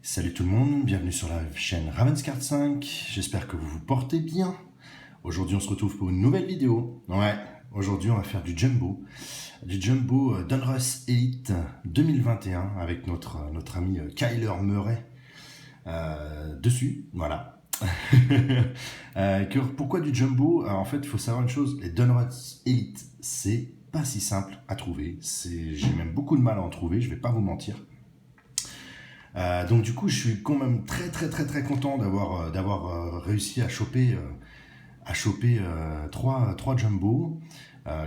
Salut tout le monde, bienvenue sur la chaîne Ravenscard 5, j'espère que vous vous portez bien. Aujourd'hui on se retrouve pour une nouvelle vidéo. Ouais, aujourd'hui on va faire du Jumbo Donruss Elite 2021 avec notre ami Kyler Murray dessus, voilà. Pourquoi du Jumbo? En fait il faut savoir une chose, les Donruss Elite c'est pas si simple à trouver, j'ai même beaucoup de mal à en trouver, je vais pas vous mentir. Donc du coup, je suis quand même très content d'avoir réussi à choper trois jumbo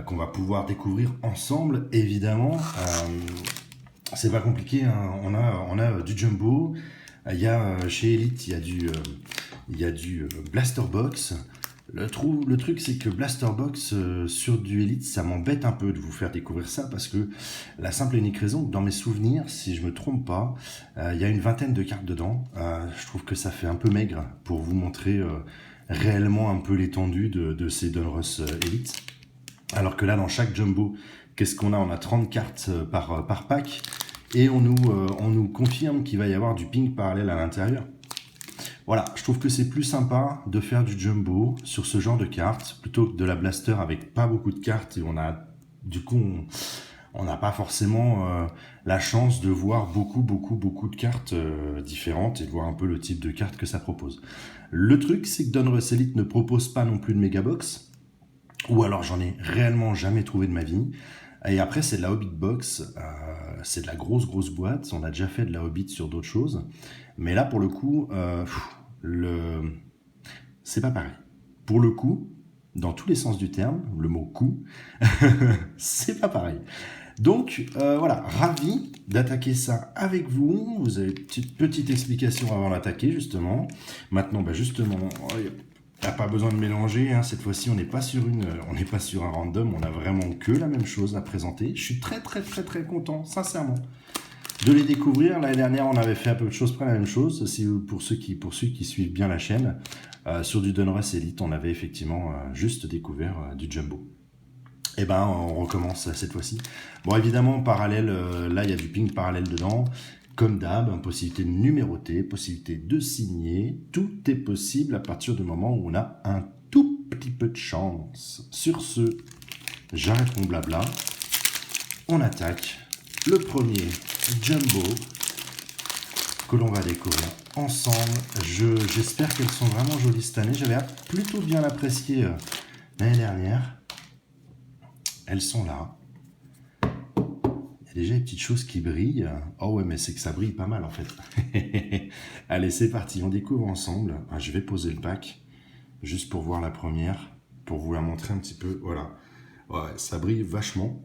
qu'on va pouvoir découvrir ensemble. Évidemment, c'est pas compliqué, hein. On a du jumbo. Il y a chez Elite, il y a du Blaster Box. Le truc, c'est que Blaster Box sur du Elite, ça m'embête un peu de vous faire découvrir ça parce que la simple et unique raison, dans mes souvenirs, si je me trompe pas, il y a une vingtaine de cartes dedans. Je trouve que ça fait un peu maigre pour vous montrer réellement un peu l'étendue de ces Donruss Elite. Alors que là, dans chaque jumbo, qu'est-ce qu'on a? On a 30 cartes par pack et on nous confirme qu'il va y avoir du ping parallèle à l'intérieur. Voilà, je trouve que c'est plus sympa de faire du jumbo sur ce genre de cartes plutôt que de la blaster avec pas beaucoup de cartes et on n'a pas forcément la chance de voir beaucoup de cartes différentes et de voir un peu le type de cartes que ça propose. Le truc, c'est que Donruss Elite ne propose pas non plus de Megabox, ou alors j'en ai réellement jamais trouvé de ma vie. Et après, c'est de la Hobbit Box, c'est de la grosse boîte. On a déjà fait de la Hobbit sur d'autres choses. Mais là, pour le coup, c'est pas pareil. Pour le coup, dans tous les sens du terme, le mot coup, c'est pas pareil. Donc, voilà, ravi d'attaquer ça avec vous. Vous avez une petite explication avant d'attaquer, justement. Maintenant, justement, t'as pas besoin de mélanger, hein. Cette fois-ci, on n'est pas sur un random, on a vraiment que la même chose à présenter. Je suis très content, sincèrement, de les découvrir. L'année dernière, on avait fait à peu de choses près la même chose. Pour ceux qui suivent bien la chaîne, sur du Donruss Elite, on avait effectivement juste découvert du Jumbo. Et on recommence cette fois-ci. Bon, évidemment, parallèle, là, il y a du ping parallèle dedans. Comme d'hab, possibilité de numéroter, possibilité de signer. Tout est possible à partir du moment où on a un tout petit peu de chance. Sur ce, j'arrête mon blabla. On attaque le premier jumbo que l'on va découvrir ensemble. J'espère qu'elles sont vraiment jolies cette année. J'avais plutôt bien apprécié l'année dernière. Elles sont là. Il y a déjà des petites choses qui brillent. Oh ouais, mais c'est que ça brille pas mal en fait. Allez, c'est parti, on découvre ensemble. Je vais poser le pack juste pour voir la première, pour vous la montrer un petit peu. Voilà. Ouais, ça brille vachement.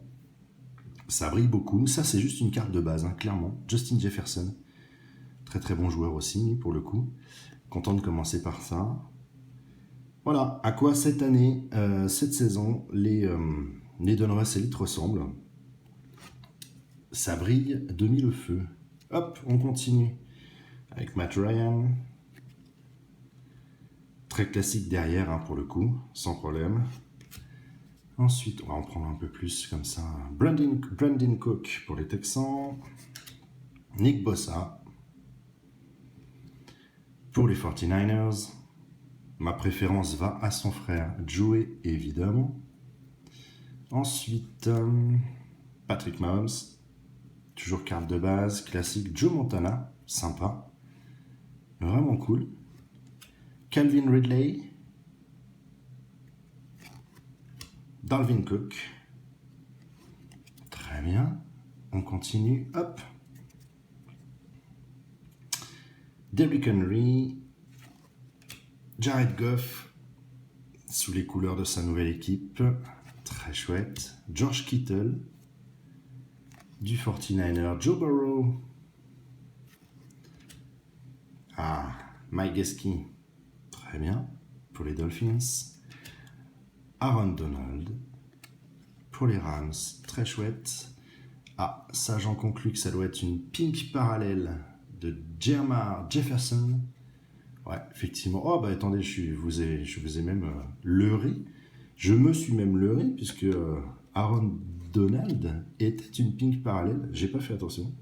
Ça brille beaucoup. Ça, c'est juste une carte de base, hein, clairement. Justin Jefferson. Très bon joueur aussi, pour le coup. Content de commencer par ça. Voilà, à quoi cette année, cette saison, les Donruss Elite ressemblent. Ça brille de mille le feu. Hop, on continue avec Matt Ryan. Très classique derrière, hein, pour le coup, sans problème. Ensuite, on va en prendre un peu plus comme ça. Brandon Cook pour les Texans. Nick Bosa pour les 49ers. Ma préférence va à son frère Joey, évidemment. Ensuite, Patrick Mahomes. Toujours carte de base, classique. Joe Montana, sympa. Vraiment cool. Calvin Ridley. Dalvin Cook. Très bien. On continue. Hop. Derrick Henry. Jared Goff. Sous les couleurs de sa nouvelle équipe. Très chouette. George Kittle. Du 49er. Joe Burrow. Mike Gesicki. Très bien. Pour les Dolphins. Aaron Donald pour les Rams, très chouette. Ça j'en conclus que ça doit être une pink parallèle de Jermar Jefferson. Ouais, effectivement. Oh attendez, je vous ai même leurré. Je me suis même leurré puisque Aaron Donald était une pink parallèle. J'ai pas fait attention.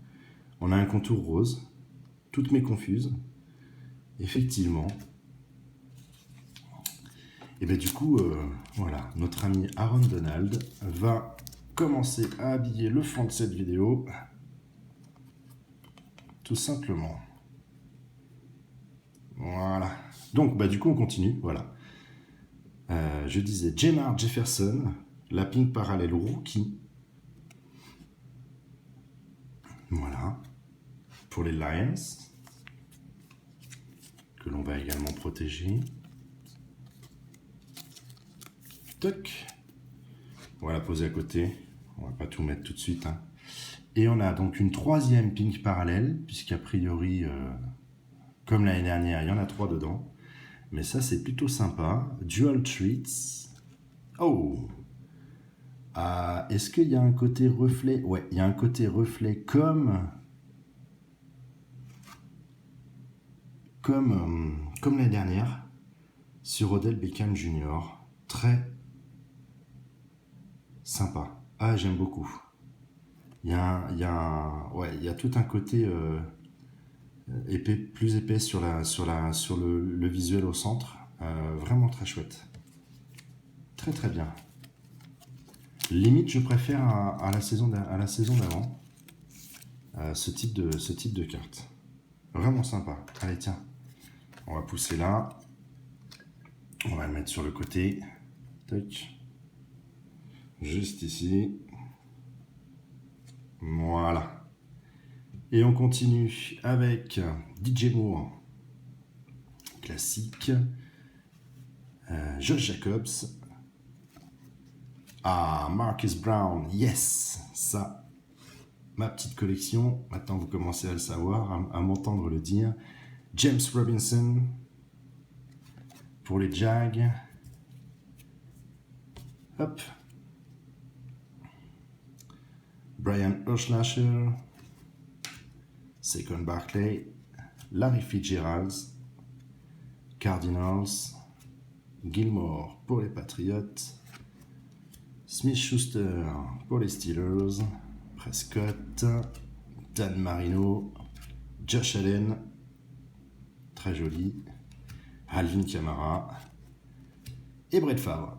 On a un contour rose. toutes mes confuses. Effectivement. Et bien du coup, voilà, notre ami Aaron Donald va commencer à habiller le fond de cette vidéo. Tout simplement. Voilà. Donc, bah, du coup, on continue. Voilà. Je disais Jamar Jefferson, la pink parallèle rookie. Voilà. Pour les Lions. Que l'on va également protéger. Toc. On va la poser à côté. On va pas tout mettre tout de suite. Hein. Et on a donc une troisième pink parallèle, puisqu'a priori, comme l'année dernière, il y en a 3 dedans. Mais ça, c'est plutôt sympa. Dual Treats. Oh! Est-ce qu'il y a un côté reflet? Ouais, il y a un côté reflet comme l'année dernière sur Odell Beckham Jr. Très sympa. Ah, j'aime beaucoup. Il y a tout un côté épais, plus épais sur le visuel au centre. Vraiment très chouette. Très très bien. Limite, je préfère à la saison d'avant ce type de carte. Vraiment sympa. Allez, tiens. On va pousser là. On va le mettre sur le côté. Tac. Juste ici. Voilà. Et on continue avec DJ Moore. Classique. Josh Jacobs. Marcus Brown. Yes. Ça. Ma petite collection. Maintenant, vous commencez à le savoir, à m'entendre le dire. James Robinson. Pour les Jags. Hop. Brian Urschlacher. Saquon Barkley. Larry Fitzgerald. Cardinals. Gilmore pour les Patriots. Smith-Schuster pour les Steelers. Prescott. Dan Marino. Josh Allen. Très joli. Alvin Kamara. Et Brett Favre.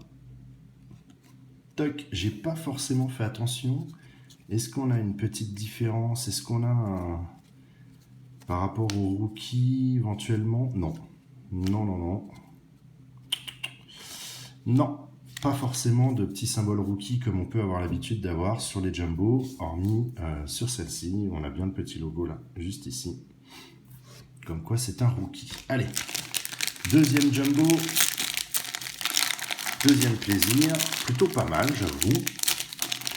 Toc, j'ai pas forcément fait attention. Est-ce qu'on a une petite différence? Est-ce qu'on a par rapport au rookie éventuellement? Non. Non, pas forcément de petits symboles rookie comme on peut avoir l'habitude d'avoir sur les jumbo, hormis sur celle-ci. On a bien le petit logo là, juste ici. Comme quoi c'est un rookie. Allez, deuxième jumbo. Deuxième plaisir, plutôt pas mal, j'avoue.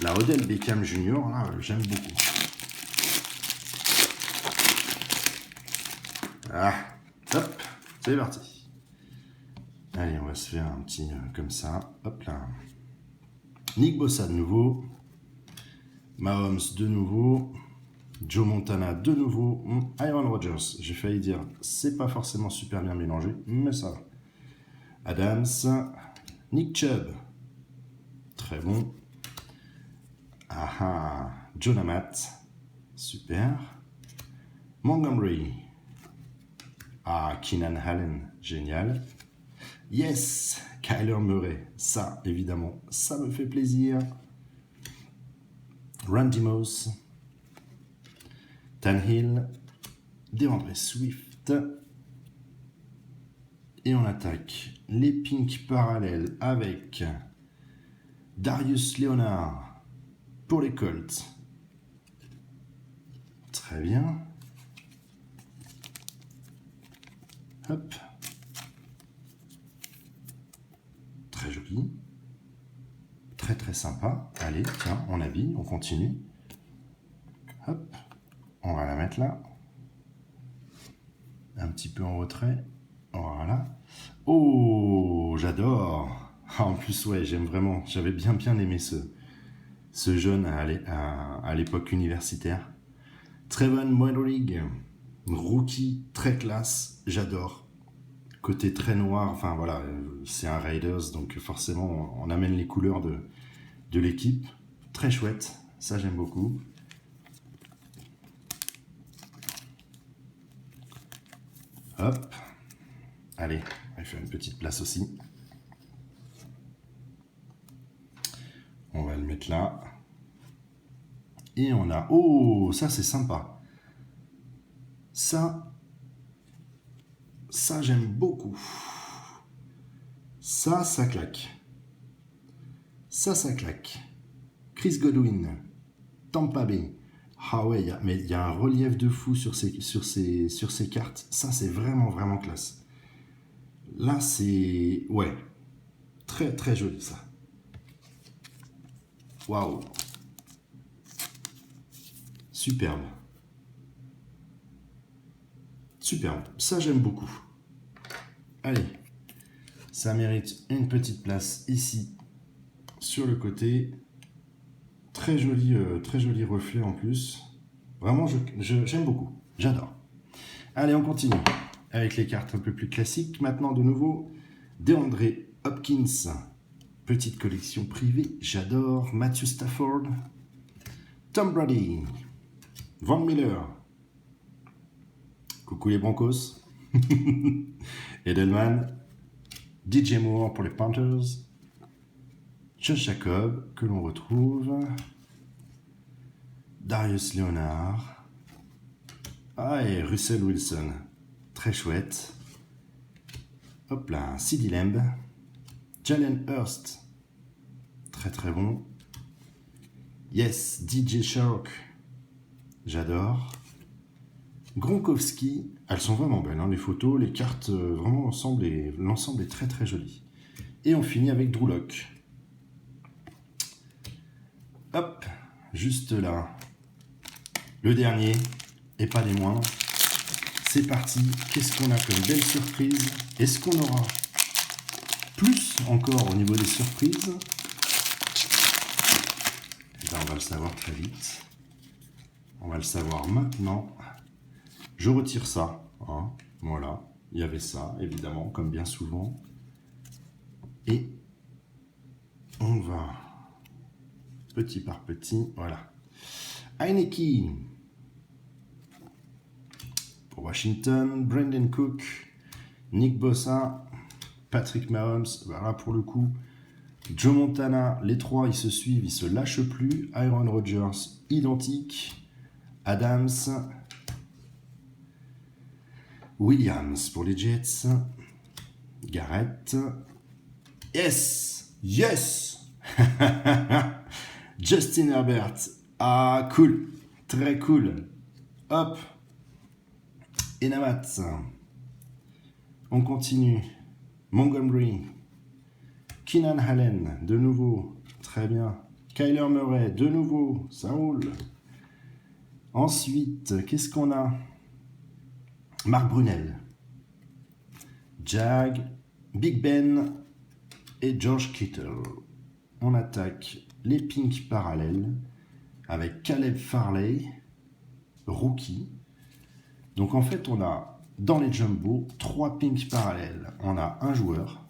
La Odell Beckham Jr, là, j'aime beaucoup. Hop, c'est parti. Allez, on va se faire un petit comme ça. Hop là. Nick Bossa de nouveau. Mahomes de nouveau. Joe Montana de nouveau. Aaron Rodgers, j'ai failli dire, c'est pas forcément super bien mélangé, mais ça va. Adams. Nick Chubb. Très bon. John Amat. Super. Montgomery. Keenan Allen. Génial. Yes, Kyler Murray. Ça, évidemment, ça me fait plaisir. Randy Moss. Tannehill. DeAndre Swift. Et on attaque les pinks parallèles avec Darius Leonard pour les Colts. Très bien. Hop. Très joli. Très très sympa. Allez, tiens, on habille, on continue. Hop. On va la mettre là. Un petit peu en retrait. Voilà. Oh, j'adore. En plus, ouais, j'aime vraiment. J'avais bien aimé ce jeune à l'époque universitaire. Trevon Moehrig, rookie très classe, j'adore. Côté très noir, enfin voilà, c'est un Raiders, donc forcément on amène les couleurs de l'équipe. Très chouette, ça j'aime beaucoup. Hop. Allez, on va faire une petite place aussi. On va le mettre là. Et on a... Oh, ça c'est sympa. Ça j'aime beaucoup. Ça claque. Ça claque. Chris Godwin, Tampa Bay. Ah ouais, mais il y a un relief de fou sur ces cartes. Ça, c'est vraiment, vraiment classe. Là, c'est... Ouais. Très, très joli, ça. Waouh. Superbe. Superbe. Ça, j'aime beaucoup. Allez. Ça mérite une petite place ici, sur le côté. Très joli reflet en plus. Vraiment, j'aime beaucoup. J'adore. Allez, on continue avec les cartes un peu plus classiques. Maintenant, de nouveau, DeAndre Hopkins. Petite collection privée. J'adore. Matthew Stafford. Tom Brady. Von Miller. Coucou les Broncos. Edelman. DJ Moore pour les Panthers. Josh Jacob, que l'on retrouve. Darius Leonard. Ah, et Russell Wilson. Très chouette. Hop là, CeeDee Lamb. Jalen Hurst. Très très bon. Yes, DJ Shark. J'adore. Gronkowski. Elles sont vraiment belles, hein, les photos, les cartes, vraiment l'ensemble est très très joli. Et on finit avec Drew Lock. Hop, juste là. Le dernier, et pas des moindres. C'est parti. Qu'est-ce qu'on a comme belle surprise? Est-ce qu'on aura plus encore au niveau des surprises? Eh bien, on va le savoir très vite. On va le savoir maintenant. Je retire ça. Hein. Voilà. Il y avait ça, évidemment, comme bien souvent. Et on va... petit par petit, voilà. Heineke pour Washington, Brandon Cook, Nick Bosa, Patrick Mahomes, voilà pour le coup. Joe Montana, les trois ils se suivent, ils se lâchent plus. Aaron Rodgers, identique. Adams, Williams pour les Jets. Garrett. Yes! Yes! Justin Herbert. Ah, cool. Très cool. Hop. Et Namat. On continue. Montgomery. Keenan Allen, de nouveau. Très bien. Kyler Murray, de nouveau. Ça roule. Ensuite, qu'est-ce qu'on a? Marc Brunel. Jag. Big Ben. Et George Kittle. On attaque les pinks parallèles avec Caleb Farley, rookie. Donc en fait, on a dans les jumbo 3 pinks parallèles. On a un joueur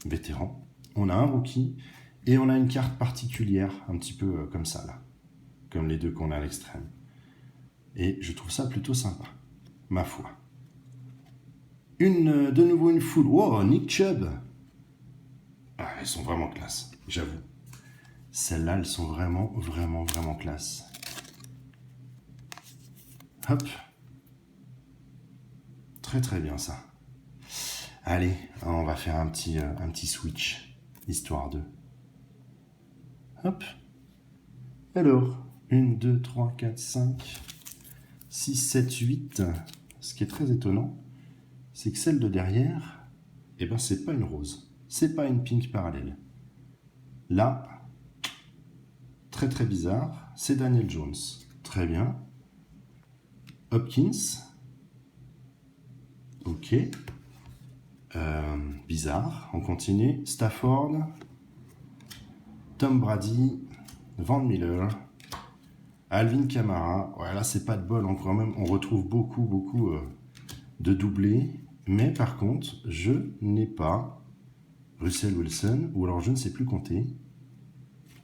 vétéran, on a un rookie et on a une carte particulière, un petit peu comme ça là, comme les deux qu'on a à l'extrême. Et je trouve ça plutôt sympa, ma foi. De nouveau une foule. Oh, Nick Chubb. Ah, elles sont vraiment classe, j'avoue. Celles-là, elles sont vraiment, vraiment, vraiment classe. Hop. Très, très bien, ça. Allez, on va faire un petit switch, histoire de... Hop. Alors, 1, 2, 3, 4, 5, 6, 7, 8. Ce qui est très étonnant, c'est que celle de derrière, eh ben, c'est pas une rose. C'est pas une pink parallèle. Là... très très bizarre, c'est Daniel Jones. Très bien. Hopkins. Ok. Bizarre. On continue. Stafford. Tom Brady. Von Miller. Alvin Kamara. Ouais, là, c'est pas de bol. Quand même, on retrouve beaucoup de doublés. Mais par contre, je n'ai pas Russell Wilson, ou alors je ne sais plus compter.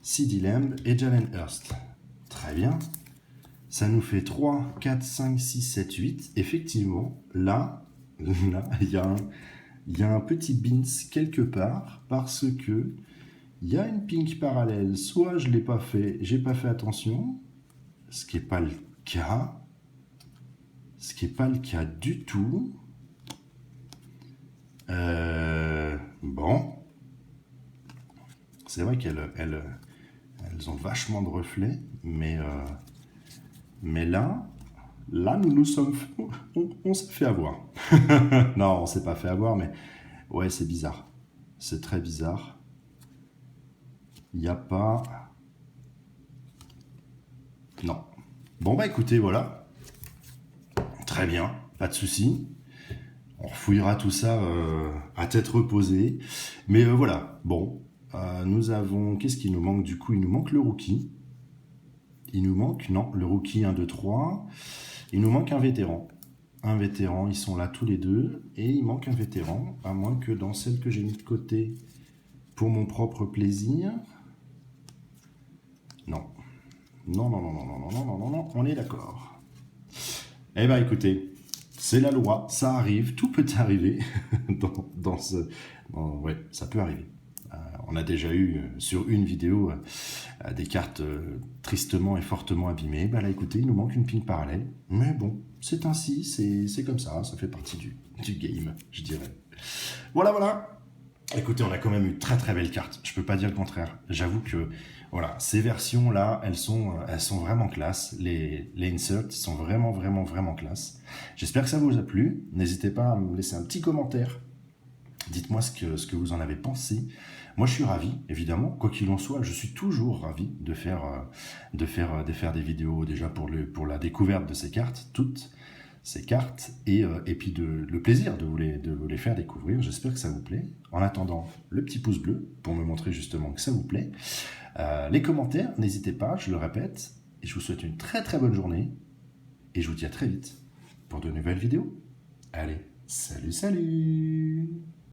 CeeDee Lamb et Jalen Hurst. Très bien. Ça nous fait 3, 4, 5, 6, 7, 8. Effectivement, là, Là, il y a un petit bins quelque part parce que il y a une pink parallèle. Soit je l'ai pas fait, j'ai pas fait attention, ce qui n'est pas le cas. Ce qui n'est pas le cas du tout. Bon. C'est vrai qu'elles ont vachement de reflets, mais là, nous nous sommes... On s'est fait avoir. Non, on s'est pas fait avoir, mais ouais, c'est bizarre. C'est très bizarre. Il n'y a pas... Non. Bon, bah écoutez, voilà. Très bien, pas de souci. On refouillera tout ça à tête reposée. Mais voilà, bon. Nous avons... Qu'est-ce qui nous manque du coup? Il nous manque le rookie. Il nous manque... Non, le rookie 1, 2, 3. Il nous manque un vétéran. Un vétéran, ils sont là tous les deux. Et il manque un vétéran, à moins que dans celle que j'ai mis de côté pour mon propre plaisir. Non. Non, non, non, non, non, non, non, non, non, on est d'accord. Eh bien, écoutez, c'est la loi, ça arrive, tout peut arriver dans ce... ouais, ça peut arriver. On a déjà eu sur une vidéo des cartes tristement et fortement abîmées. Bah là, écoutez, il nous manque une pink parallèle. Mais bon, c'est ainsi, c'est comme ça fait partie du game, je dirais. Voilà, voilà. Écoutez, on a quand même eu très très belles cartes. Je peux pas dire le contraire. J'avoue que voilà, ces versions-là, elles sont vraiment classe. Les inserts sont vraiment vraiment vraiment classe. J'espère que ça vous a plu. N'hésitez pas à me laisser un petit commentaire. Dites-moi ce que vous en avez pensé. Moi, je suis ravi, évidemment. Quoi qu'il en soit, je suis toujours ravi de faire des vidéos déjà pour la découverte de ces cartes, toutes ces cartes, et puis le plaisir de vous les faire découvrir. J'espère que ça vous plaît. En attendant, le petit pouce bleu pour me montrer justement que ça vous plaît. Les commentaires, n'hésitez pas, je le répète. Et je vous souhaite une très très bonne journée. Et je vous dis à très vite pour de nouvelles vidéos. Allez, salut, salut!